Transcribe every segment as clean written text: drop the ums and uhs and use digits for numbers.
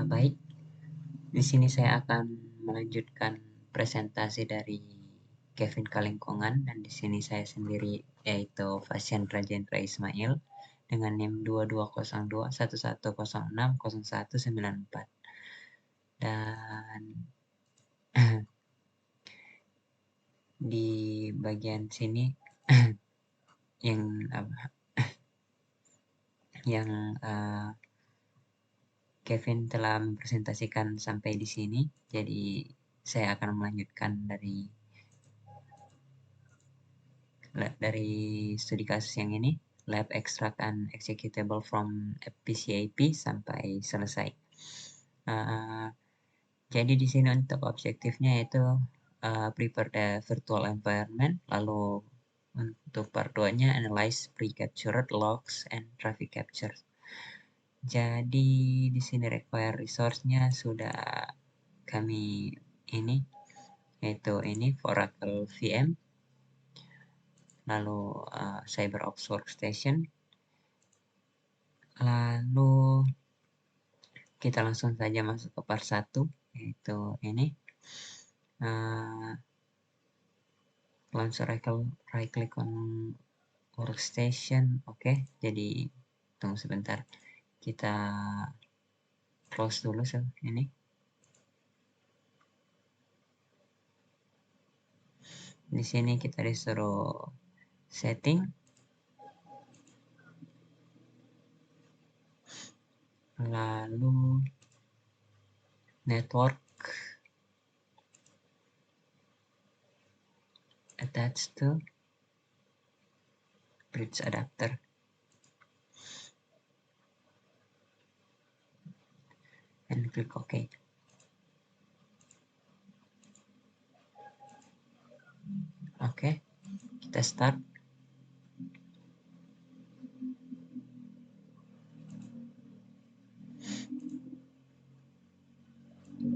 Baik, di sini saya akan melanjutkan presentasi dari Kevin Kalingkongan, dan di sini saya sendiri, yaitu Fasyan Rajendra Ismail dengan NIM 220211060194. Dan di bagian sini yang Kevin telah mempresentasikan sampai di sini, jadi saya akan melanjutkan dari studi kasus yang ini, lab extract and executable from PCAP sampai selesai. Jadi di sini untuk objektifnya yaitu prepare the virtual environment, lalu untuk part 2-nya analyze pre-captured logs and traffic capture. Jadi di sini require resource-nya sudah kami ini, yaitu ini Oracle VM, lalu CyberOps Workstation, lalu kita langsung saja masuk ke part 1, yaitu ini launcher right click on workstation. Oke, jadi tunggu sebentar, kita close dulu ini. Di sini kita disuruh setting, lalu network, attach to bridge adapter, and click OK. Oke, kita start.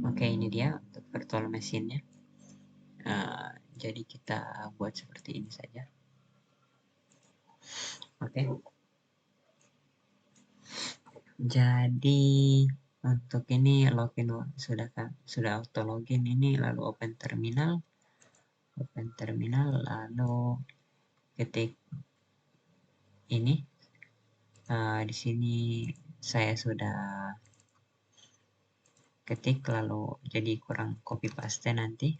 Oke, ini dia untuk virtual machine-nya. Jadi kita buat seperti ini saja. Oke. Jadi untuk ini login sudah auto login ini, lalu open terminal, lalu ketik ini. Di sini saya sudah ketik, lalu jadi kurang copy paste nanti.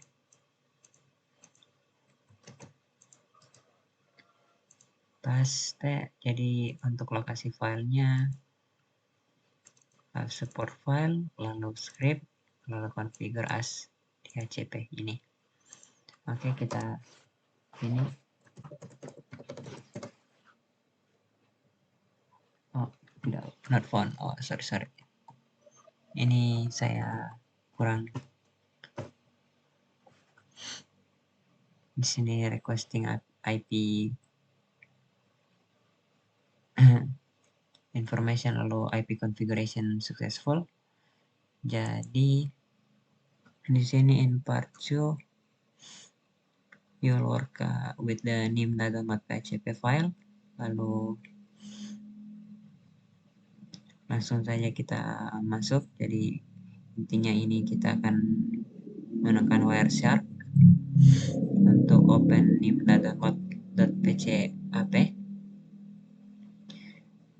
Paste, jadi untuk lokasi filenya support file, lalu script, lalu configure as DHCP ini. Oke, kita ini. Oh, tidak, not found. Oh, sorry. Ini saya kurang. Di sini requesting IP information, lalu IP configuration successful. Jadi di sini in part 2 you'll work with the nim.php file, lalu langsung saja kita masuk. Jadi intinya ini kita akan menekan Wireshark untuk open nim.php.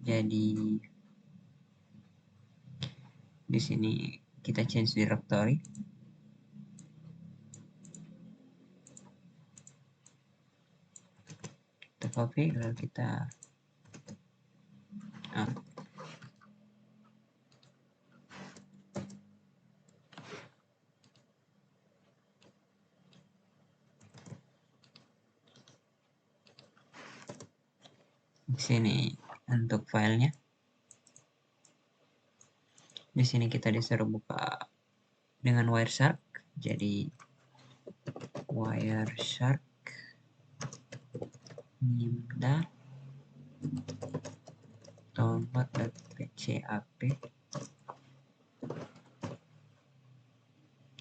Jadi di sini kita change directory. Kita copy, lalu kita di sini untuk filenya. Di sini kita disuruh buka dengan Wireshark. Jadi Wireshark nimda download.php.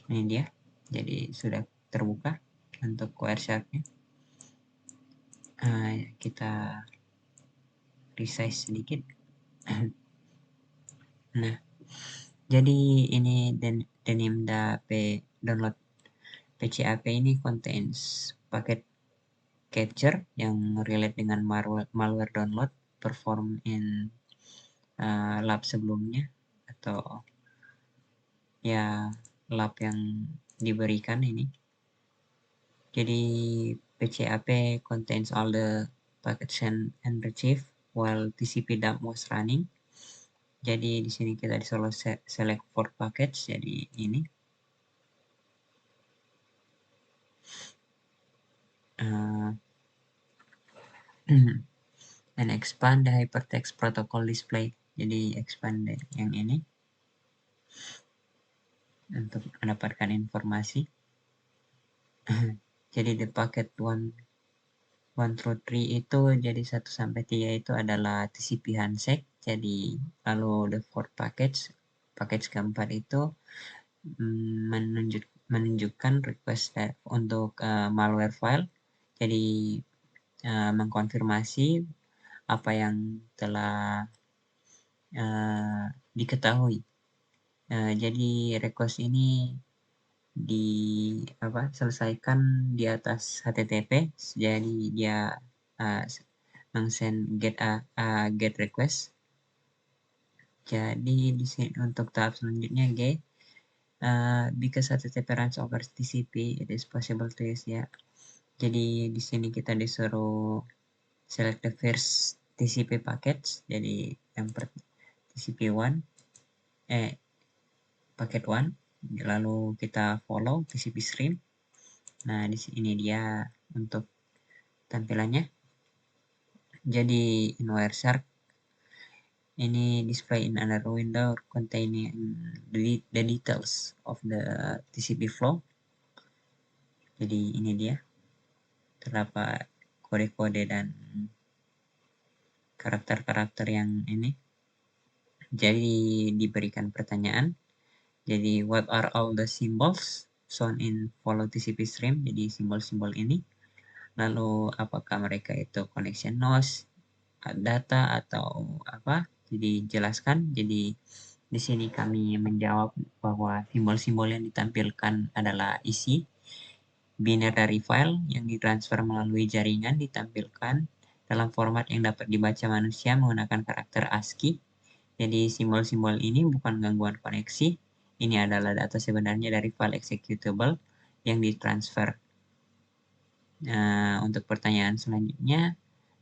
Ini dia. Jadi sudah terbuka untuk Wireshark-nya. Kita resize sedikit. Nah, Jadi ini Denimda download PCAP ini contains paket capture yang relate dengan malware download perform in lab sebelumnya atau ya lab yang diberikan ini. Jadi PCAP contains all the packet send and retrieve while TCP dump was running. Jadi di sini kita disuruh select for package. Jadi ini and expand the hypertext protocol display. Jadi expand yang ini untuk mendapatkan informasi. Jadi the packet 1 through 3 itu jadi 1 sampai 3 itu adalah TCP handshake. Jadi lalu the fourth package keempat itu menunjukkan request untuk malware file. Jadi mengkonfirmasi apa yang telah diketahui. Jadi request ini selesaikan di atas HTTP. Jadi dia meng-send get request. Jadi di sini untuk tahap selanjutnya because HTTP runs over TCP, it is possible to use ya. Jadi di sini kita disuruh select the first TCP package. Jadi yang TCP1 paket 1, lalu kita follow TCP stream. Nah, di sini dia untuk tampilannya. Jadi in Wireshark ini display in another window containing the details of the TCP flow. Jadi ini dia, terdapat kode-kode dan karakter-karakter yang ini. Jadi diberikan pertanyaan. Jadi what are all the symbols shown in follow TCP stream? Jadi simbol-simbol ini. Lalu apakah mereka itu connection nodes, data atau apa? Jadi jelaskan. Jadi di sini kami menjawab bahwa simbol-simbol yang ditampilkan adalah isi binary file yang ditransfer melalui jaringan ditampilkan dalam format yang dapat dibaca manusia menggunakan karakter ASCII. Jadi simbol-simbol ini bukan gangguan koneksi. Ini adalah data sebenarnya dari file executable yang ditransfer. Untuk pertanyaan selanjutnya,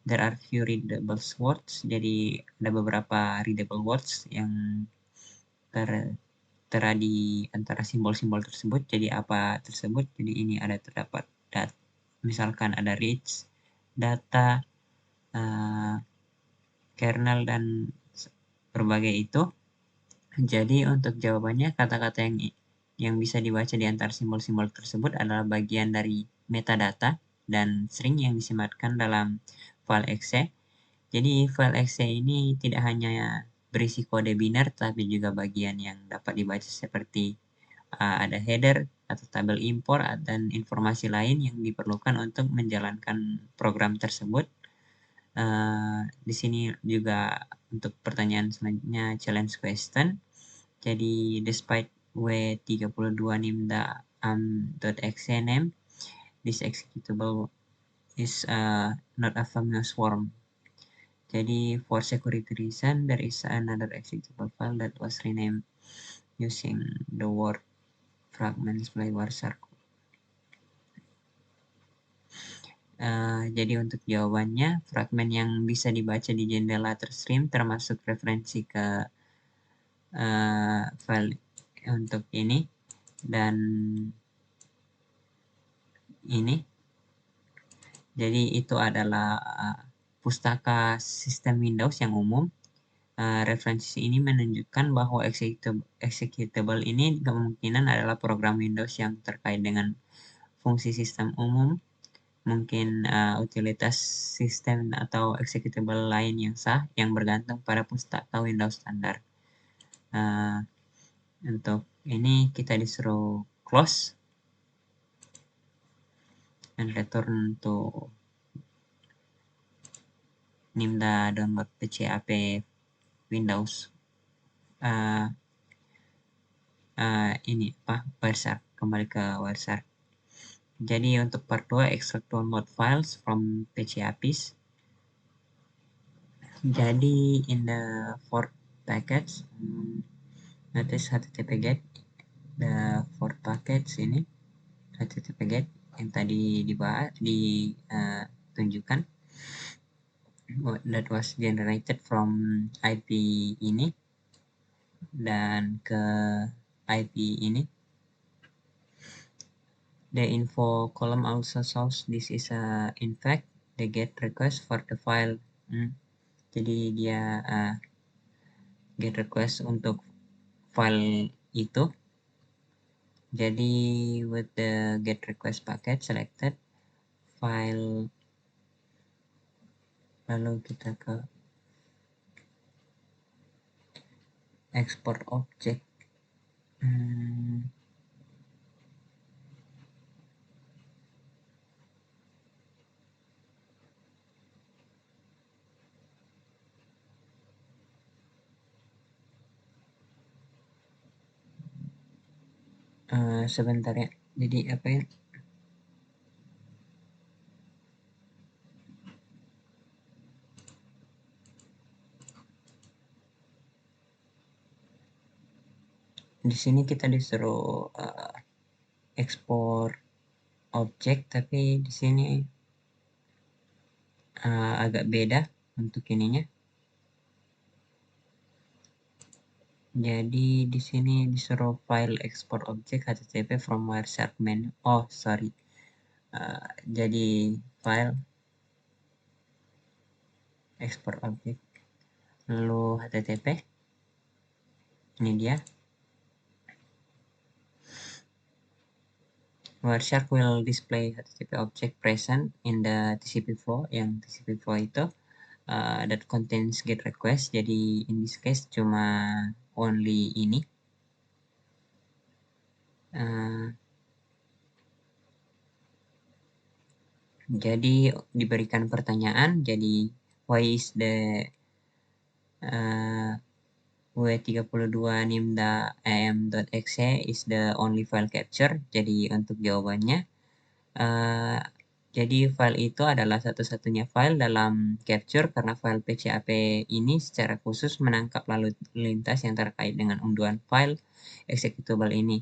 there are few readable words. Jadi ada beberapa readable words yang tertera di antara simbol-simbol tersebut. Jadi apa tersebut? Jadi ini ada terdapat misalkan ada reach, data, kernel dan berbagai itu. Jadi untuk jawabannya kata-kata yang bisa dibaca di antara simbol-simbol tersebut adalah bagian dari metadata dan string yang disematkan dalam file exe. Jadi file exe ini tidak hanya berisi kode biner, tapi juga bagian yang dapat dibaca seperti ada header atau tabel impor dan informasi lain yang diperlukan untuk menjalankan program tersebut. Di sini juga untuk pertanyaan selanjutnya challenge question. Jadi despite W32 nimda .exe name, this executable is not a famous form. Jadi for security reason, there is another executable file that was renamed using the word fragments by Wireshark. Jadi untuk jawabannya, fragmen yang bisa dibaca di jendela terstream termasuk referensi ke file untuk ini dan ini. Jadi itu adalah pustaka sistem Windows yang umum. Referensi ini menunjukkan bahwa executable ini kemungkinan adalah program Windows yang terkait dengan fungsi sistem umum, mungkin utilitas sistem atau executable lain yang sah yang bergantung pada pustaka Windows standar. Untuk ini kita disuruh close and return to nimda download PCAP Windows. ini Wireshark, kembali ke Wireshark. Jadi untuk part 2 extract download files from PC APIs. Jadi in the fourth package, notice HTTP GET, the fourth package ini HTTP GET yang tadi ditunjukkan, that was generated from IP ini dan ke IP ini. The info column also shows this is in fact the GET request for the file. Jadi dia GET request untuk file itu. Jadi with the GET request packet selected, file, lalu kita ke export object. Sebentar ya. Jadi apa ya? Di sini kita disuruh ekspor objek, tapi di sini agak beda untuk ininya. Jadi di sini disuruh file export object HTTP from Wireshark menu. Oh sorry. Jadi file export object, lalu HTTP. Ini dia. Wireshark will display HTTP object present in the TCP flow. Yang TCP flow itu that contains GET request. Jadi in this case cuma only ini. Jadi diberikan pertanyaan. Jadi why is the W32 nimda.am.exe is the only file capture. Jadi untuk jawabannya, jadi file itu adalah satu-satunya file dalam capture karena file PCAP ini secara khusus menangkap lalu lintas yang terkait dengan unduhan file executable ini.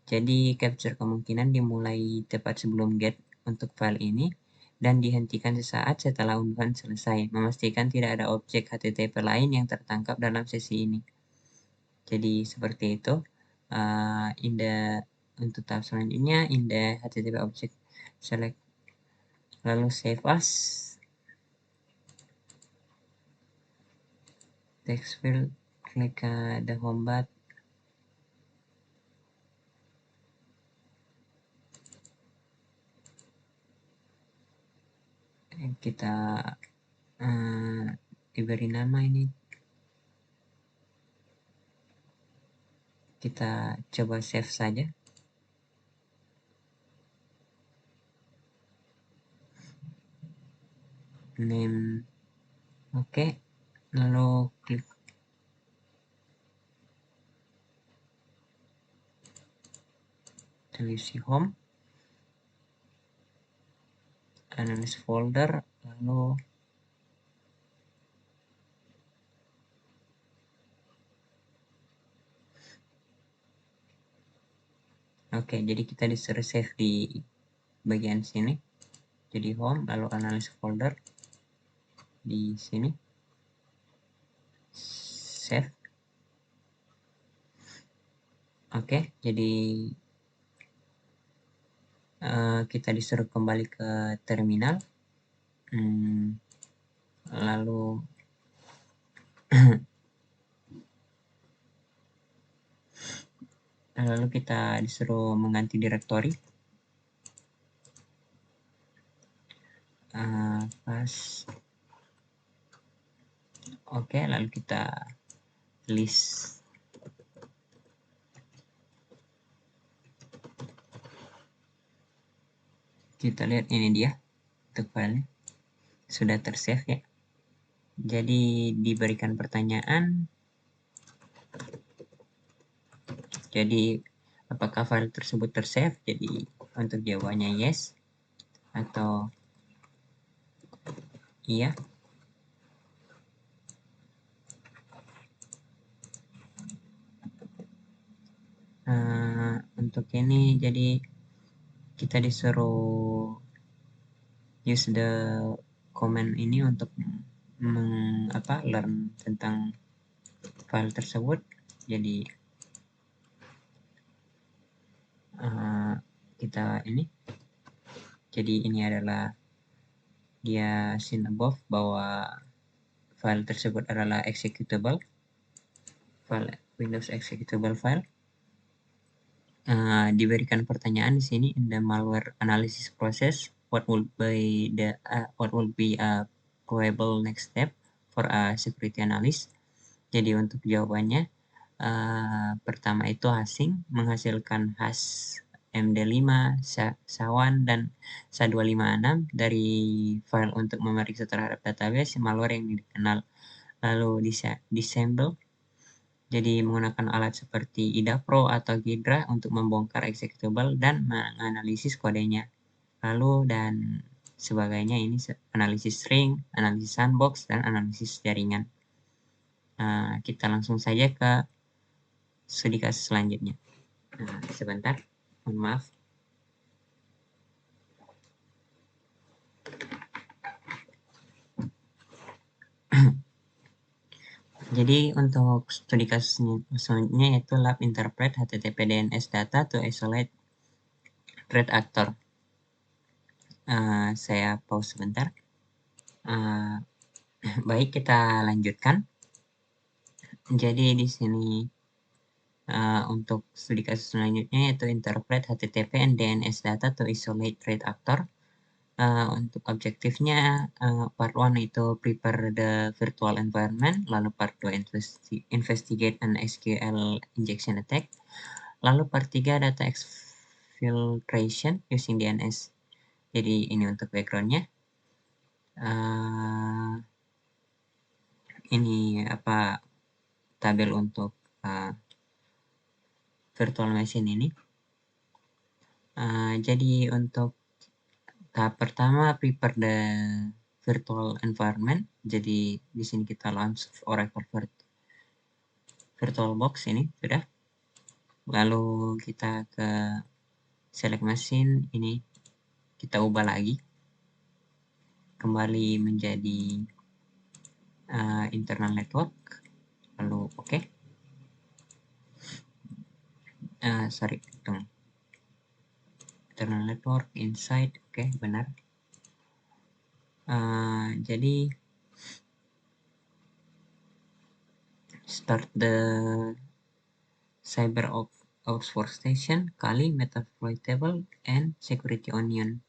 Jadi capture kemungkinan dimulai tepat sebelum GET untuk file ini dan dihentikan sesaat setelah unduhan selesai, memastikan tidak ada objek HTTP lain yang tertangkap dalam sesi ini. Jadi seperti itu. Untuk tahap selanjutnya, in the HTTP object select, lalu save as, text field, klik the home button, kita diberi nama ini, kita coba save saja. Name, oke. Lalu klik televisi home, analysis folder, lalu oke, jadi kita disuruh save di bagian sini. Jadi home, lalu analysis folder di sini, save. Oke, jadi kita disuruh kembali ke terminal. Lalu kita disuruh mengganti direktori. Pas. Oke, lalu kita list. Kita lihat ini dia untuk filenya sudah tersave ya. Jadi diberikan pertanyaan. Jadi Apakah file tersebut tersave? Jadi untuk jawabannya yes atau iya. Untuk ini jadi kita disuruh use the command ini untuk learn tentang file tersebut. Jadi kita ini, jadi ini adalah dia seen above bahwa file tersebut adalah executable file, Windows executable file. Diberikan pertanyaan di sini, in the malware analysis process, what will be a probable next step for a security analyst. Jadi untuk jawabannya, pertama itu hashing, menghasilkan hash MD5, SHA-1 dan SHA-256 dari file untuk memeriksa terhadap database malware yang dikenal. Lalu disassemble, jadi menggunakan alat seperti IDA Pro atau Ghidra untuk membongkar executable dan menganalisis kodenya. Lalu dan sebagainya, ini analisis string, analisis sandbox, dan analisis jaringan. Kita langsung saja ke studi kasus selanjutnya. Sebentar, mohon maaf. Jadi untuk studi kasus selanjutnya yaitu lab interpret HTTP DNS data to isolate threat actor. Saya pause sebentar. Baik, kita lanjutkan. Jadi di sini untuk studi kasus selanjutnya yaitu interpret HTTP and DNS data to isolate threat actor. Untuk objektifnya, part 1 itu prepare the virtual environment, lalu part 2 investigate an SQL injection attack, lalu part 3 data exfiltration using DNS. Jadi ini untuk backgroundnya. Ini tabel untuk virtual machine ini. Jadi untuk tahap pertama prepare the virtual environment. Jadi di sini kita launch Oracle VirtualBox ini sudah. Lalu kita ke select machine, ini kita ubah lagi kembali menjadi internal network. Lalu oke. Internal network inside, oke, benar. Jadi start the cyber ops workstation, Kali, Metaflow table, and security onion.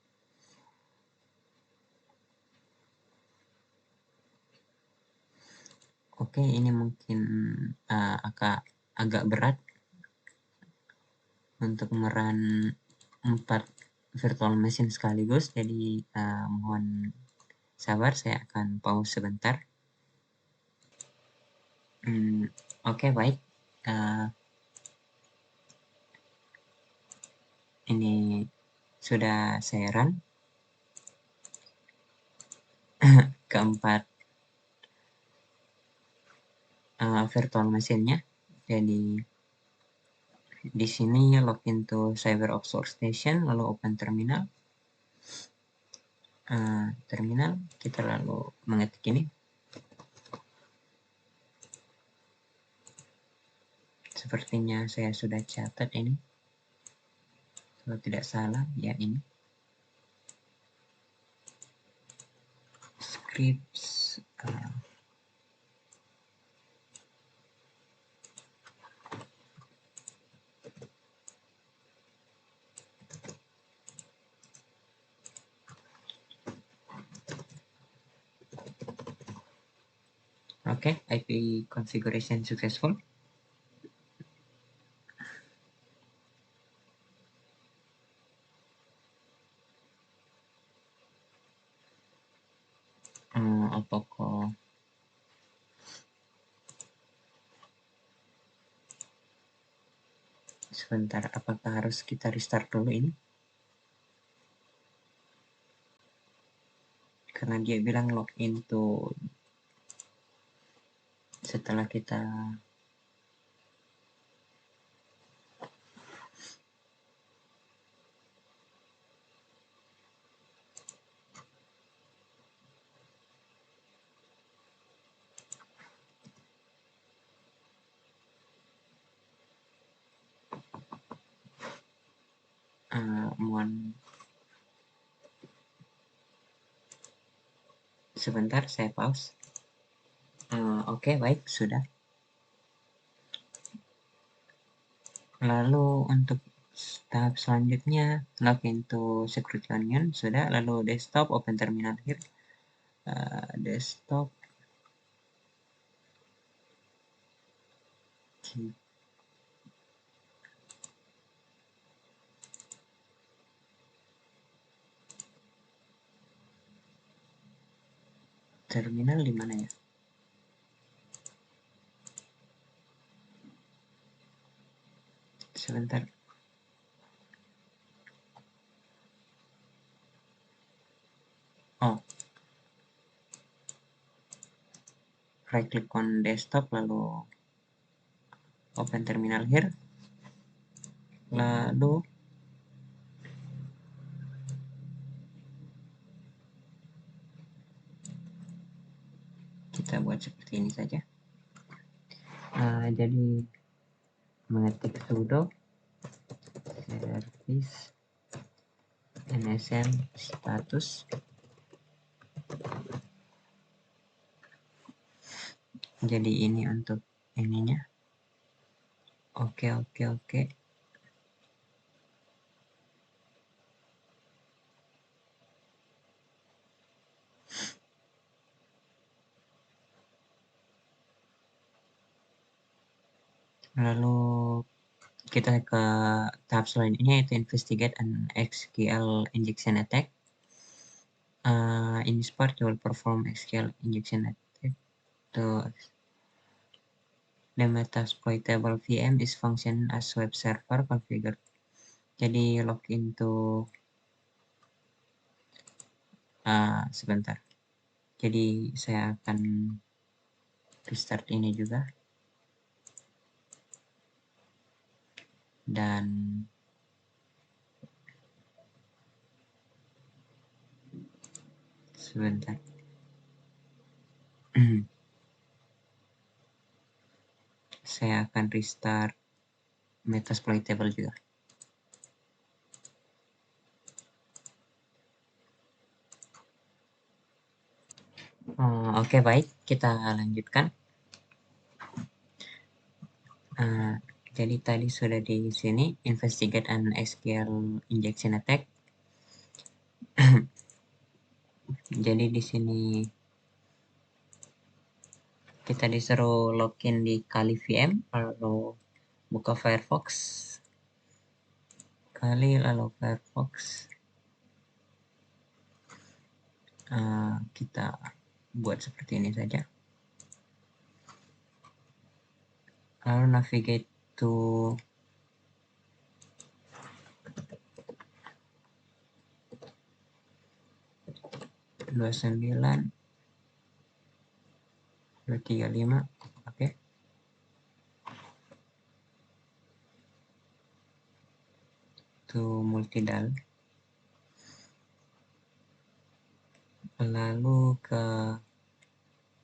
Oke, ini mungkin agak berat untuk merun 4 virtual machine sekaligus, jadi mohon sabar, saya akan pause sebentar. Oke, baik. Ini sudah saya run keempat virtual machine-nya. Jadi di sini login to cyber ops workstation, lalu open terminal. Kita lalu mengetik ini. Sepertinya saya sudah catat ini. Kalau tidak salah, ya ini. Scripts. Oke, IP configuration successful. Apakah Sebentar, apakah harus kita restart dulu ini? Karena dia bilang login to setelah kita mohon sebentar, saya pause. Oke, baik, sudah. Lalu untuk tahap selanjutnya login to security onion sudah, lalu desktop, open terminal here. Desktop terminal di mana ya? Sebentar. Oh, right click on desktop lalu open terminal here. Lalu kita buat seperti ini saja. Jadi mengetik sudo service nsm status. Jadi ini untuk ininya. Oke. Lalu kita ke tahap selanjutnya yaitu investigate an SQL injection attack. In this part you will perform SQL injection attack to the metasploitable VM is function as web server configured. Jadi login to sebentar. Jadi saya akan restart ini juga. Dan sebentar. Saya akan restart metasploitable juga. Oke, baik, kita lanjutkan. Jadi tadi sudah di sini investigate an SQL injection attack. Jadi di sini kita disuruh login di Kali VM, lalu buka Firefox. Kali lalu Firefox. Kita buat seperti ini saja. Lalu navigate to dua 235. Oke. To multidal. Lalu ke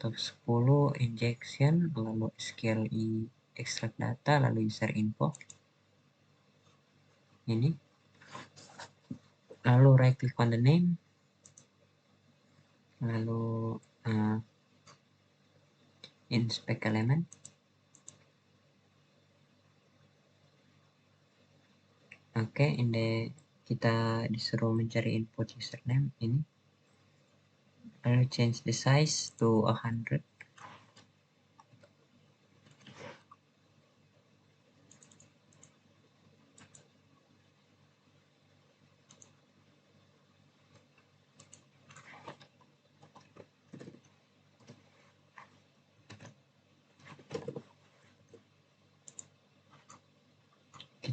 top 10 injection, lalu SQLi extract data, lalu user info. Ini. Lalu right click on the name. Lalu inspect element. Oke, kita disuruh mencari input username ini. Lalu change the size to 100.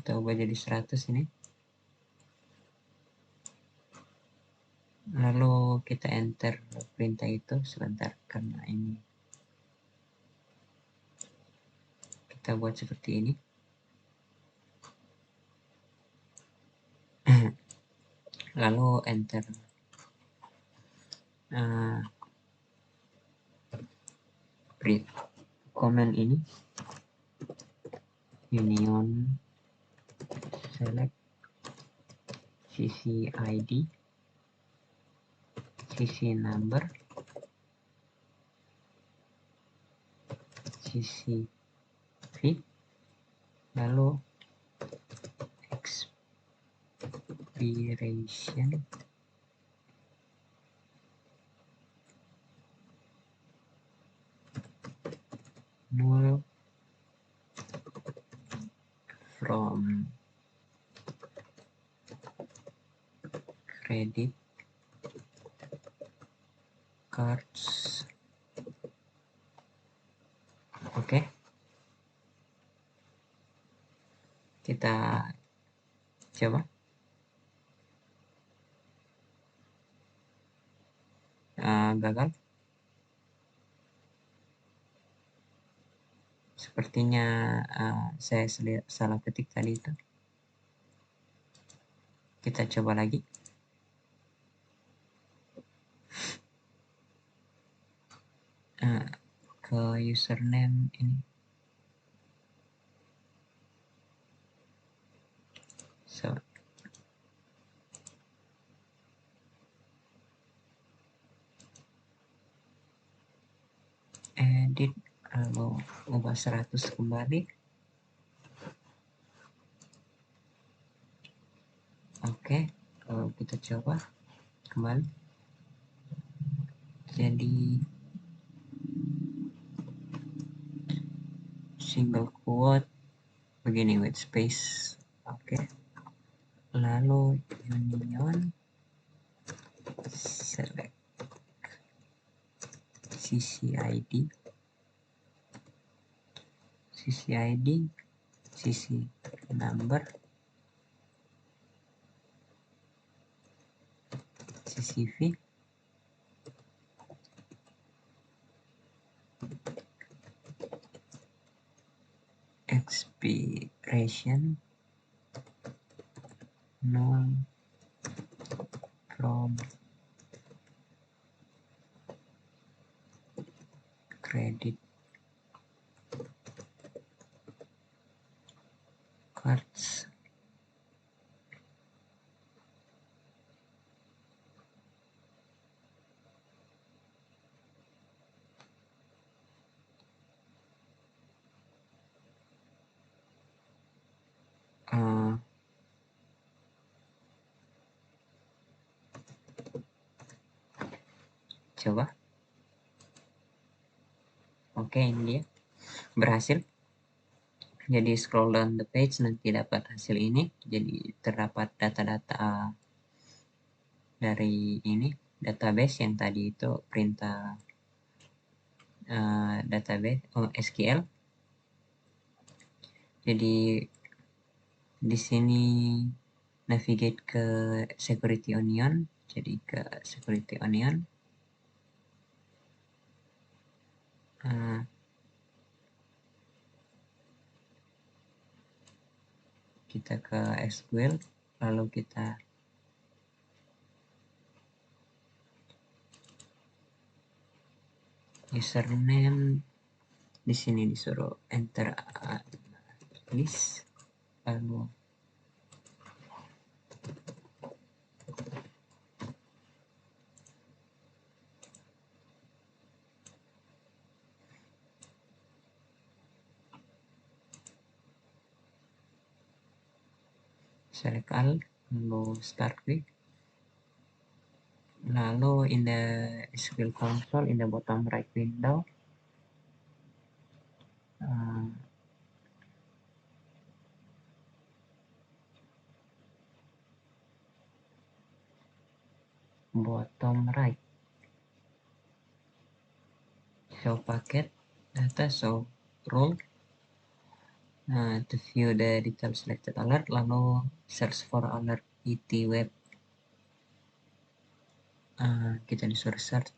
kita ubah jadi 100 ini. Lalu kita enter perintah itu sebentar, karena ini kita buat seperti ini. Lalu enter print comment ini, union select CC ID, CC number, CC fee, lalu expiration null from credit cards. Oke. Kita coba. Gagal. Sepertinya saya salah ketik tadi itu. Kita coba lagi. Ke username ini. So, edit, lalu ubah 100 kembali. Oke, lalu kita coba kembali. Jadi single quote begini with space. Oke. Lalu union select CCID, CC number, CCV, expiration null from credit cards. Coba. Oke, ini dia berhasil. Jadi scroll down the page, nanti dapat hasil ini. Jadi terdapat data-data dari ini database yang tadi itu perintah database SQL. Jadi di sini navigate ke security onion, jadi ke security onion. Kita ke SQL, lalu kita username, di sini disuruh enter list, lalu select all, lalu start with, lalu in the SQL console in the bottom right window bottom right, show packet data, show role, To view the detail selected alert, lalu search for alert ET web. Kita disuruh search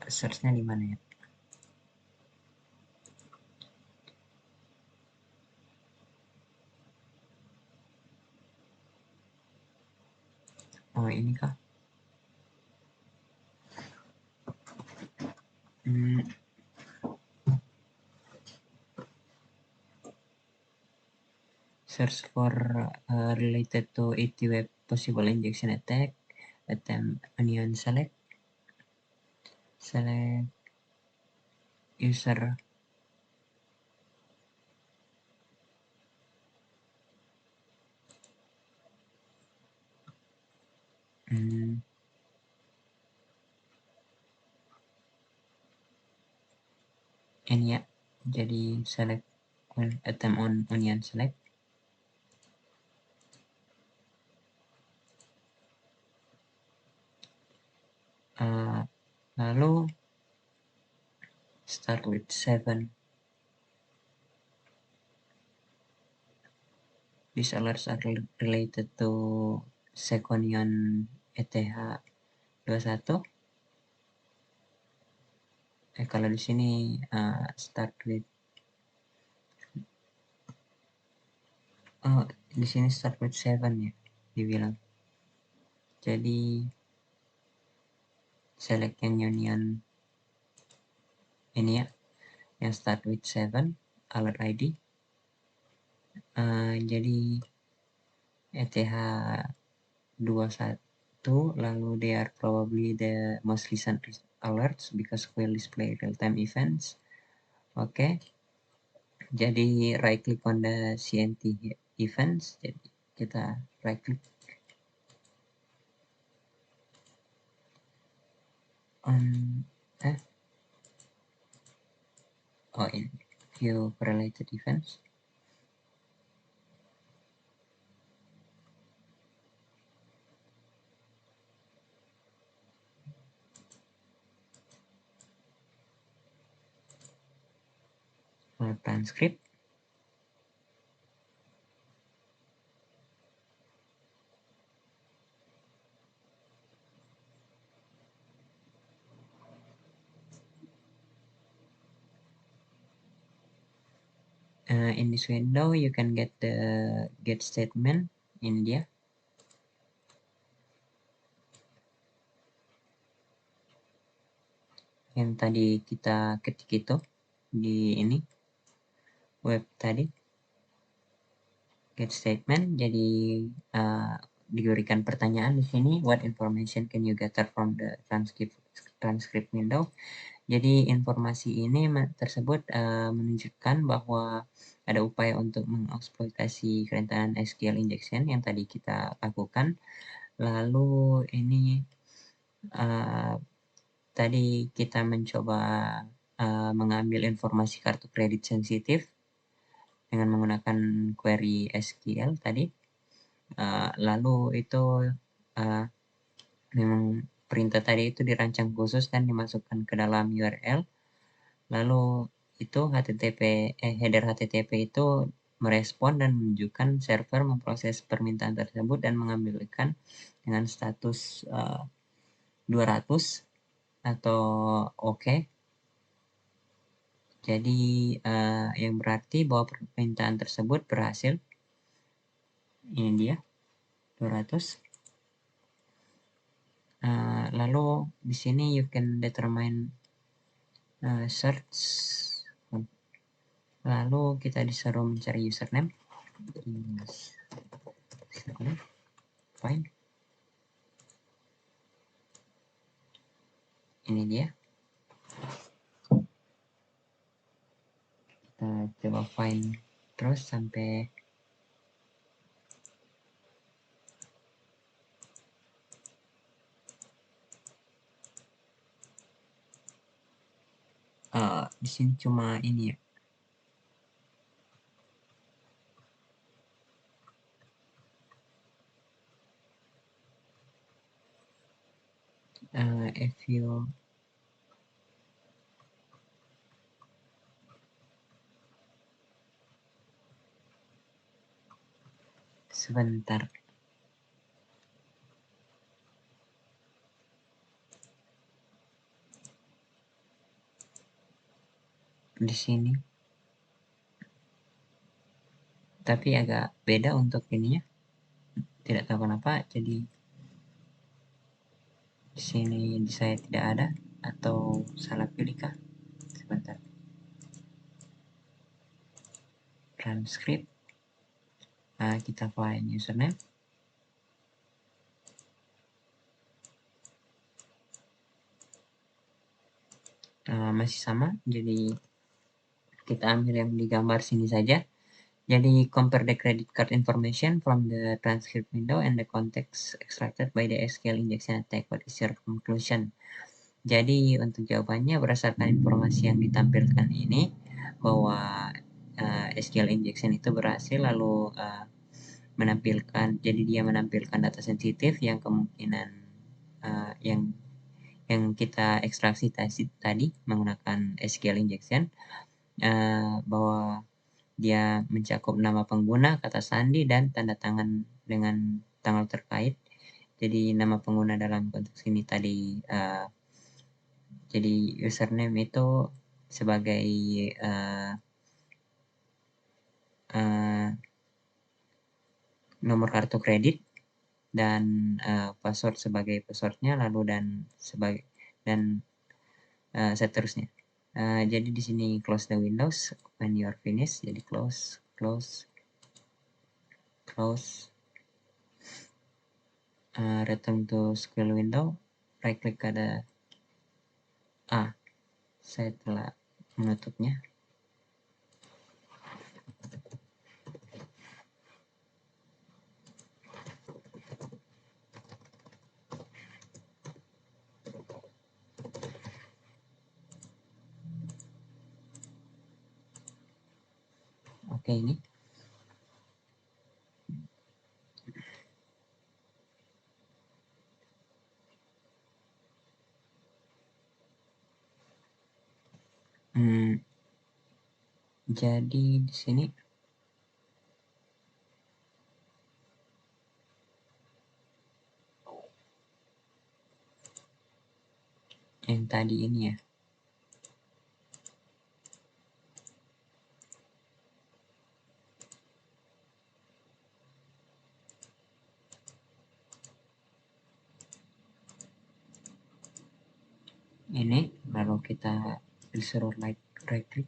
searchnya di mana ya? Oh, ini kah? Search for related to ET web possible injection attack, attempt onion select user. Ini ya, jadi select attempt on onion select. Lalu start with 7. These alerts are related to Seconion ETH 21. Kalau di sini start with di sini start with 7 ya dibilang. Jadi select yang union ini ya, yang start with 7 alert ID. Jadi ETH 21, lalu they are probably the most recent alerts because will display real-time events. Oke. Jadi right click on the CNT events. Jadi kita right click on in view related events. Transcript. In this window you can get the get statement in dia. Yang tadi kita ketik itu di ini web tadi, get statement. Jadi diberikan pertanyaan di sini, what information can you gather from the transcript window. Jadi informasi ini tersebut menunjukkan bahwa ada upaya untuk mengeksploitasi kerentanan SQL injection yang tadi kita lakukan. Lalu ini tadi kita mencoba mengambil informasi kartu kredit sensitif dengan menggunakan query SQL tadi. Lalu itu memang perintah tadi itu dirancang khusus dan dimasukkan ke dalam URL. Lalu itu header HTTP itu merespon dan menunjukkan server memproses permintaan tersebut dan mengambilkan dengan status 200 atau oke. Jadi yang berarti bahwa permintaan tersebut berhasil. Ini dia 200. Lalu di sini you can determine search. Lalu kita disuruh mencari username. Fine. Ini dia. Kita coba find terus sampai di sini cuma ini ya. If view sebentar. Di sini tapi agak beda untuk ininya, tidak tahu kenapa. Jadi di sini di saya tidak ada, atau salah pilih kah? Sebentar. Transcript, kita find username, masih sama, jadi kita ambil yang di gambar sini saja. Jadi compare the credit card information from the transcript window and the context extracted by the SQL injection attack. What is your conclusion? Jadi untuk jawabannya berdasarkan informasi yang ditampilkan ini, bahwa SQL injection itu berhasil, lalu menampilkan, jadi dia menampilkan data sensitif yang kemungkinan yang kita ekstraksi tadi menggunakan SQL injection, bahwa dia mencakup nama pengguna, kata sandi, dan tanda tangan dengan tanggal terkait. Jadi nama pengguna dalam konteks ini tadi, jadi username itu sebagai nomor kartu kredit, dan password sebagai passwordnya, lalu dan seterusnya. Jadi di sini close the windows when you are finished. Jadi close, return to SQL window, right click pada saya telah menutupnya. Oke, ini jadi di sini yang tadi ini ya, ini, lalu kita disuruh right click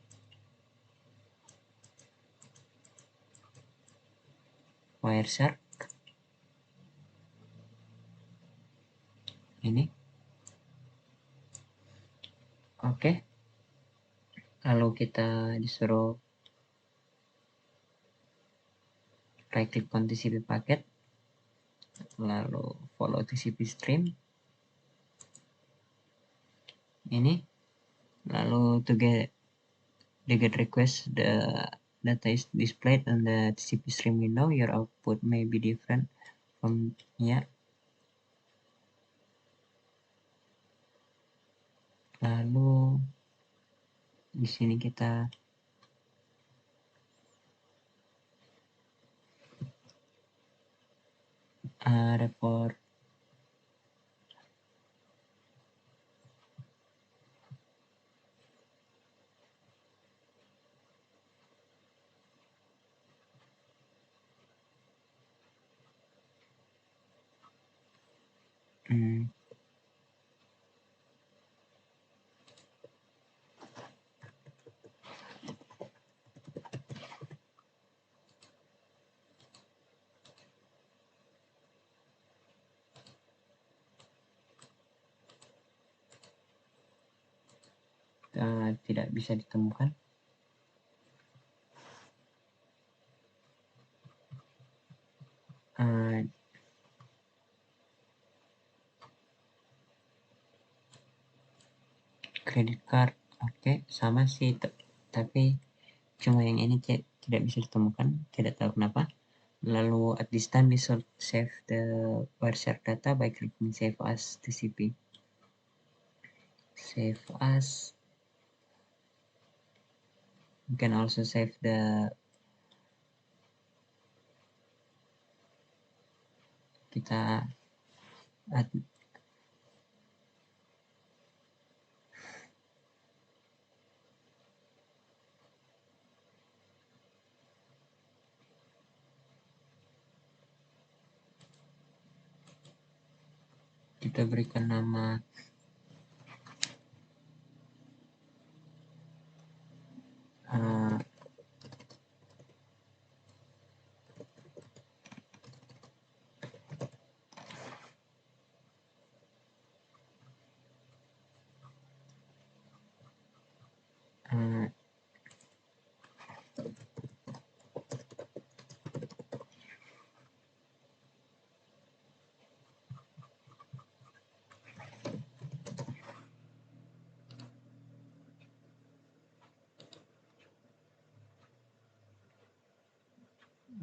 Wireshark, ini. Oke, lalu kita disuruh right click on TCP packet, lalu follow TCP stream, ini, lalu to get the get request, the data is displayed on the TCP stream window. Your output may be different from here. Lalu di sini kita report tidak bisa ditemukan. Credit card, oke, sama sih, tapi cuma yang ini tidak bisa ditemukan, tidak tahu kenapa. Lalu at this time we should save the Wireshark data by clicking save as TCP. save as. You can also save the kita berikan nama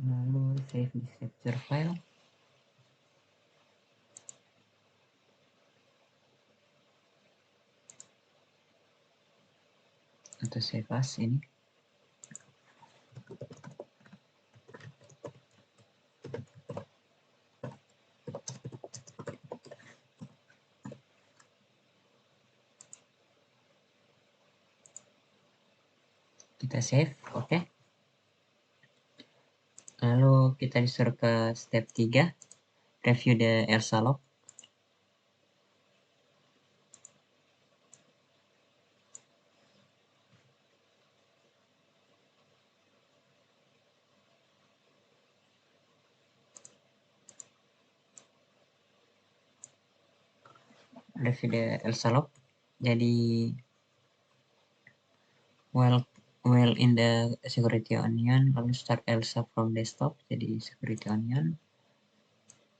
lalu save di capture file atau save as ini. Kita save, oke. Lalu kita disuruh ke step 3, review the ELSA log. Review the ELSA log. Jadi while in the security onion, lalu start ELSA from desktop, jadi security onion.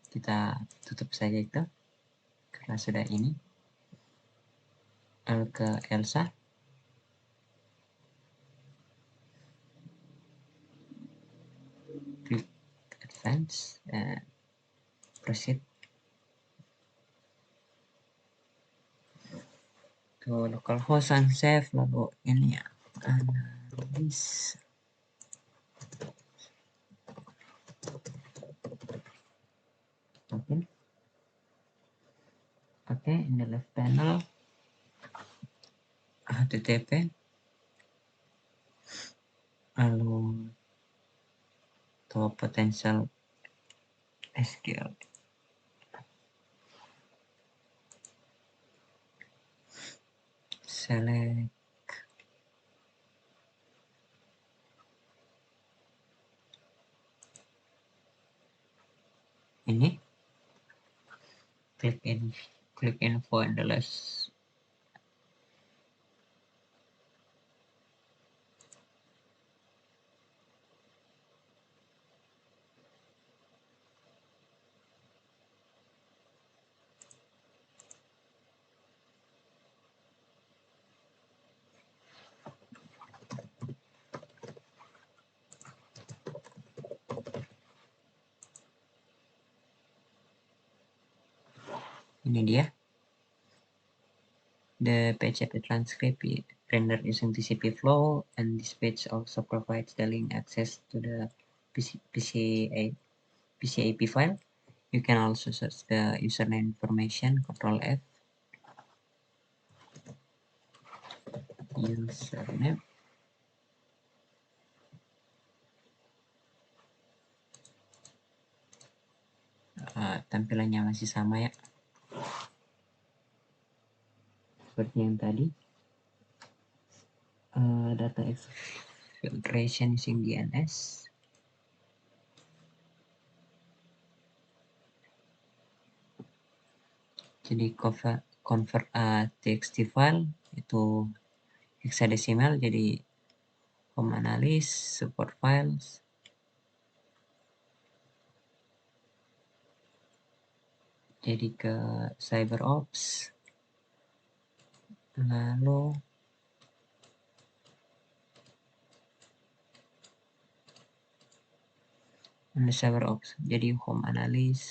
Kita tutup saja itu karena sudah ini. Lalu ke ELSA. Klik advance dan proceed to localhost and save, lalu ini ya, analyze. Oke, in the left panel HTTP, lalu to potential SQL. Select ini, klik info and the last ini dia. The PHP transcript rendered using TCP flow, and this page also provides the link access to the PCAP file. You can also search the username information, Control F, username. Tampilannya masih sama ya, seperti yang tadi. Data exfiltration using DNS. Jadi convert txt file itu hexadecimal jadi home analysis, support files, jadi ke CyberOps, lalu CyberOps jadi home analysis,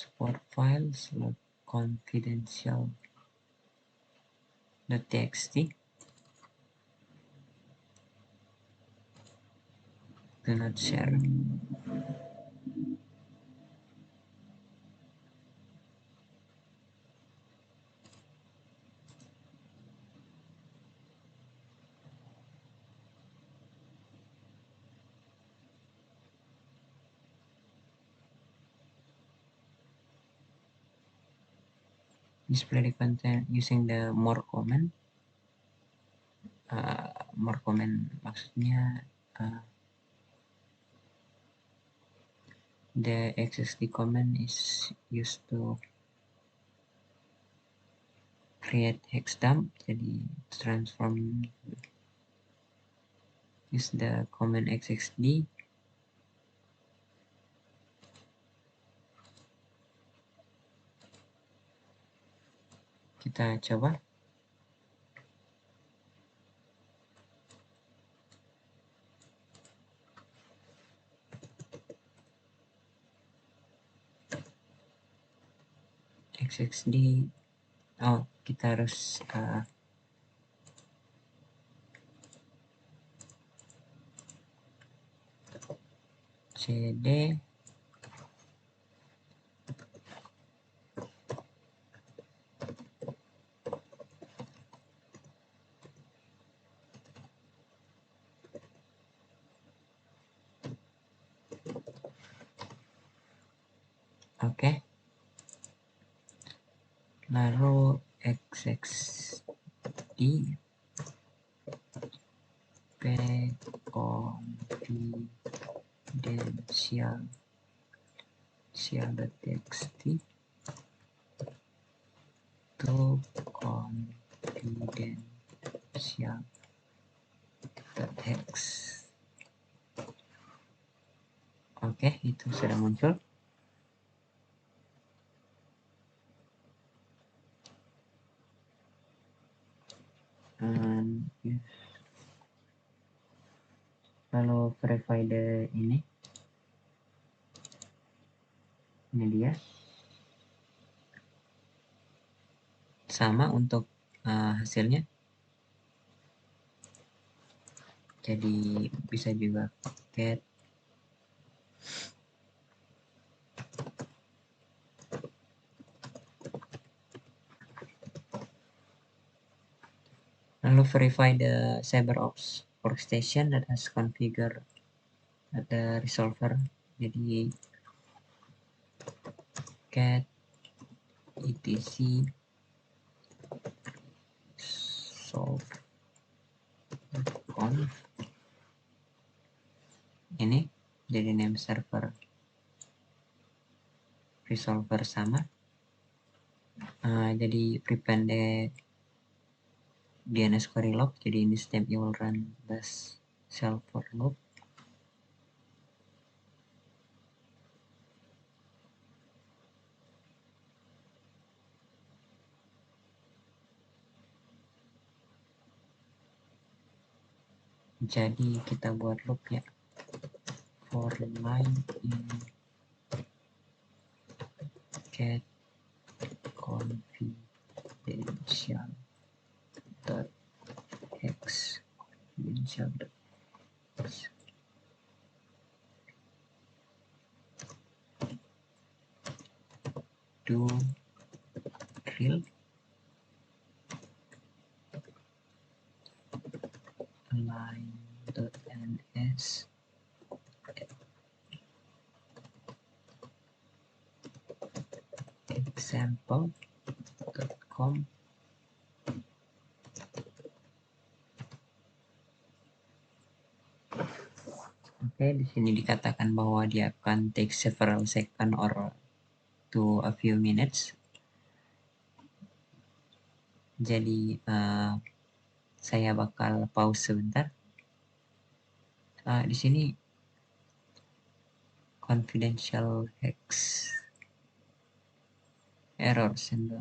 export files log confidential.txt. Do not share. Display the content using the more command. More command maksudnya the XXD command is used to create hex dump. Jadi transform, use the command XXD. Kita coba. XXD. Oh, kita harus cd oke. Lalu XXD confidential.txt to confidential.hex. Oke, itu sudah muncul. Lalu verify ini dia sama untuk hasilnya, jadi bisa juga get lalu verify the CyberOps workstation that has configure the resolver. Jadi get etc solve conf ini jadi name server resolver sama. Jadi prepend the DNS query log. Jadi in this step you will run bash shell for loop. Jadi kita buat loop ya, for line in get confidential dot hex confidential dot hex. Do drill line.ns example.com. Oke, di sini dikatakan bahwa dia akan take several second or to a few minutes. Jadi saya bakal pause sebentar. Di sini confidential hex error send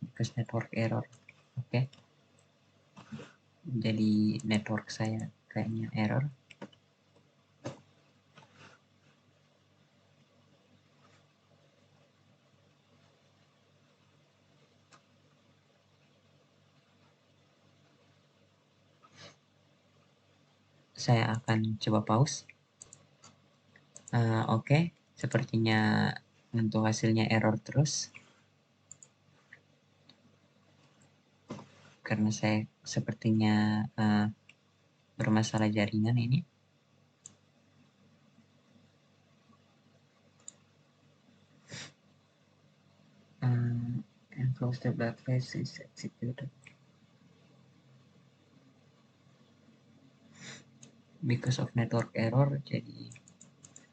because network error. Oke. Jadi network saya kayaknya error. Saya akan coba pause. Oke, sepertinya untuk hasilnya error terus. Karena saya sepertinya bermasalah jaringan ini. And close the blood phase is executed. Because of network error, jadi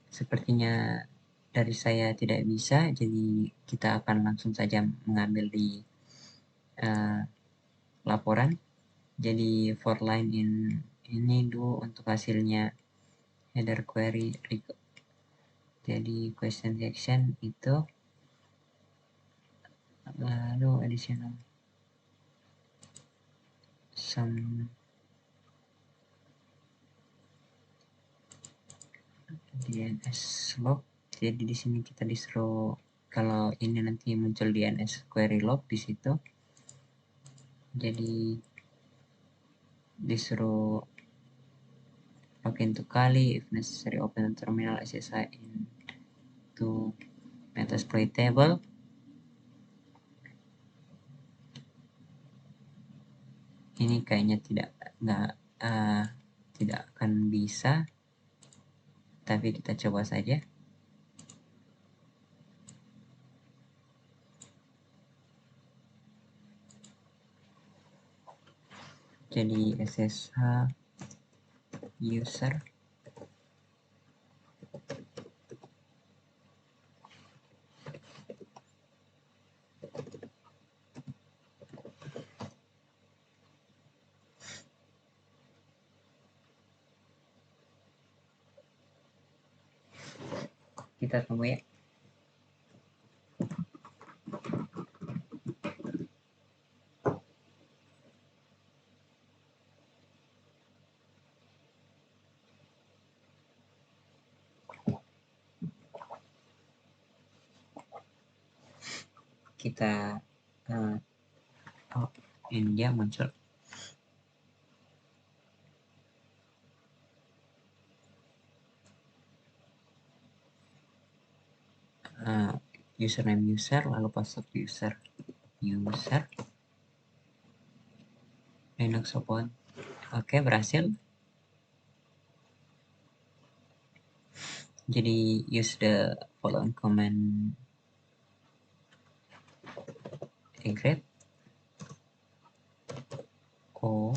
sepertinya dari saya tidak bisa, jadi kita akan langsung saja mengambil di laporan. Jadi for line ini dulu untuk hasilnya header query. Jadi question section itu, lalu additional some DNS log. Jadi di sini kita disuruh, kalau ini nanti muncul DNS query log di situ, jadi disuruh login 2 kali, if necessary open the terminal SSH into Metasploit table. Ini kayaknya tidak akan bisa, tapi kita coba saja. Jadi SSH user kita tunggu ya. Kita ini dia muncul. Username user, lalu password user Linux open. Oke, berhasil. Jadi use the following command egrep o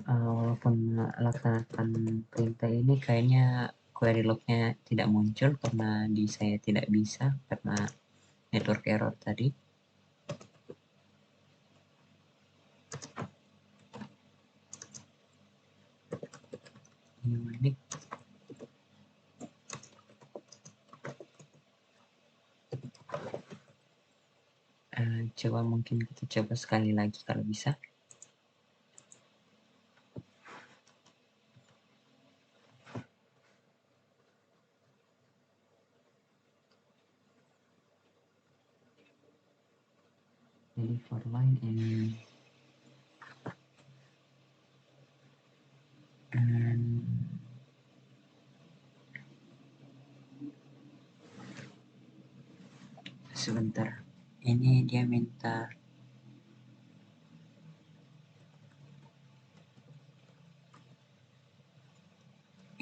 walaupun melaksanakan perintah ini kayaknya query lognya tidak muncul karena di saya tidak bisa karena network error tadi. Unique. Coba mungkin kita coba sekali lagi kalau bisa. Jadi for line and sebentar, ini dia minta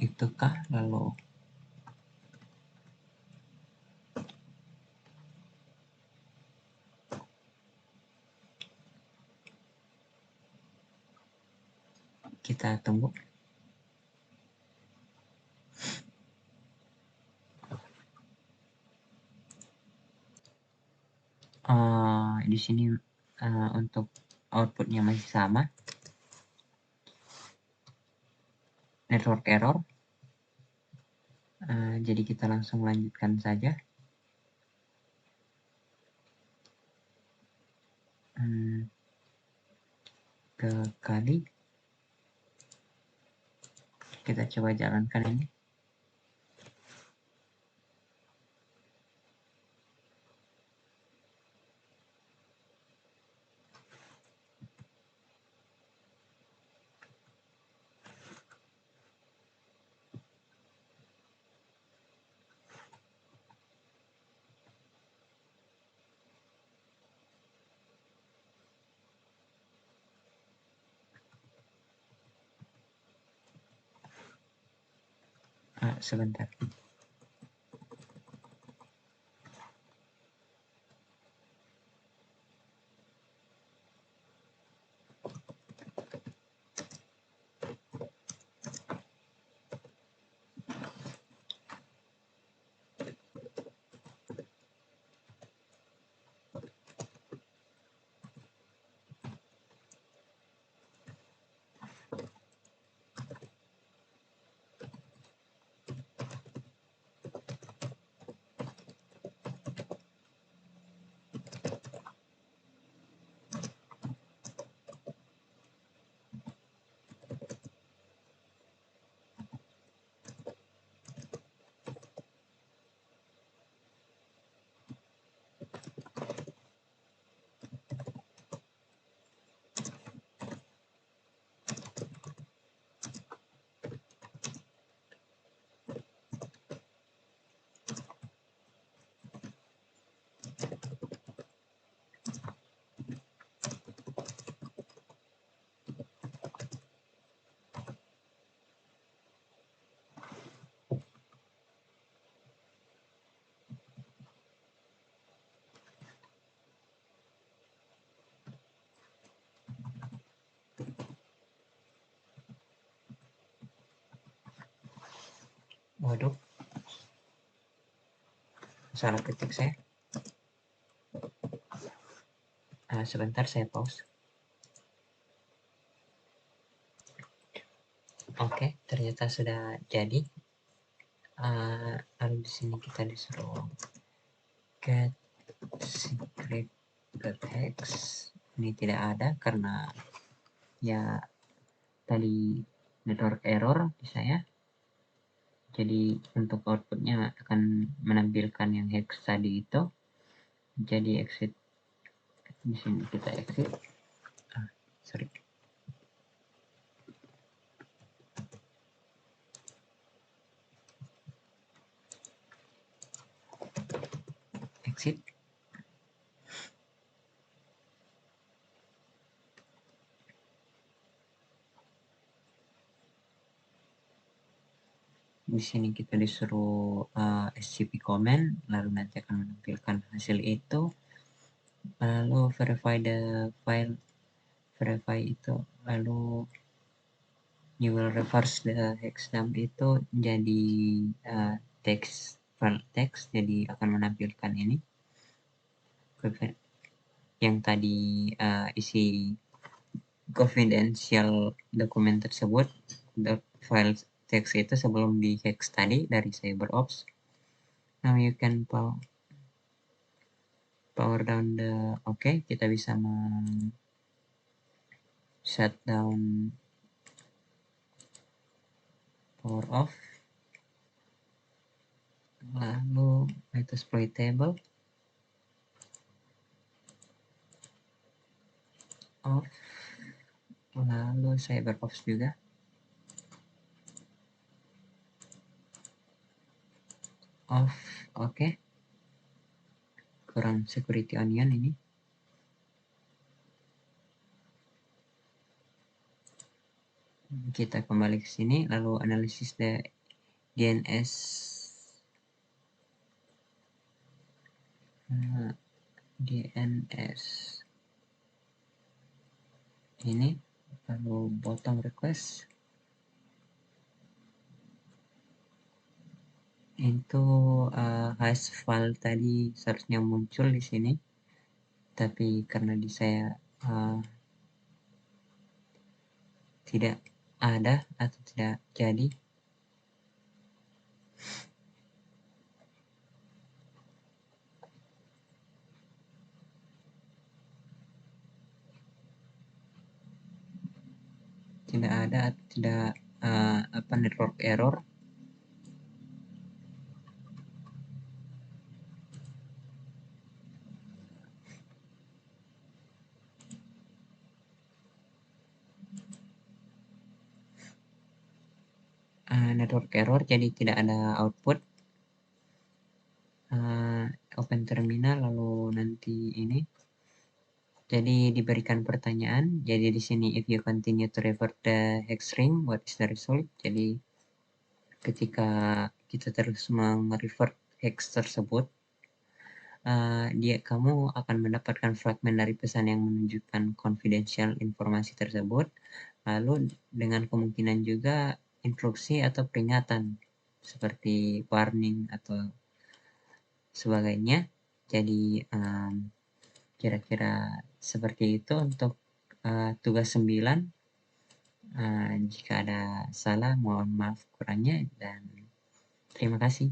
itukah, lalu kita tunggu. di sini untuk outputnya masih sama, network error. Jadi kita langsung lanjutkan saja. Ke kali kita coba jalankan ini. Sebentar. Waduh, salah ketik saya. Sebentar, saya pause. Oke, ternyata sudah jadi. Lalu di sini kita disuruh get secret.hex. Ini tidak ada karena ya tadi network error di saya. Jadi untuk outputnya akan menampilkan yang hex tadi itu. Jadi exit. Di sini kita exit. Sorry. Exit. Di sini kita disuruh scp comment, lalu nanti akan menampilkan hasil itu. Lalu verify the file, verify itu, lalu you will reverse the hex dump itu jadi text, file text, jadi akan menampilkan ini yang tadi isi confidential dokumen tersebut, file text itu sebelum di hex tadi dari CyberOps. Now you can power down the kita bisa shut down power off, lalu exploitable off, lalu CyberOps juga off. Kurang security onion ini. Kita kembali ke sini, lalu analisis DNS ini, lalu bottom request itu hash file tadi seharusnya muncul di sini, tapi karena di saya tidak ada atau tidak jadi. Tidak ada atau tidak network error. Network error, jadi tidak ada output. Open terminal, lalu nanti ini. Jadi diberikan pertanyaan. Jadi di sini if you continue to revert the hex string, what is the result? Jadi ketika kita terus merevert hex tersebut, kamu akan mendapatkan fragmen dari pesan yang menunjukkan confidential informasi tersebut. Lalu dengan kemungkinan juga instruksi atau peringatan seperti warning atau sebagainya. Jadi kira-kira seperti itu untuk tugas 9. Jika ada salah, mohon maaf kurangnya, dan terima kasih.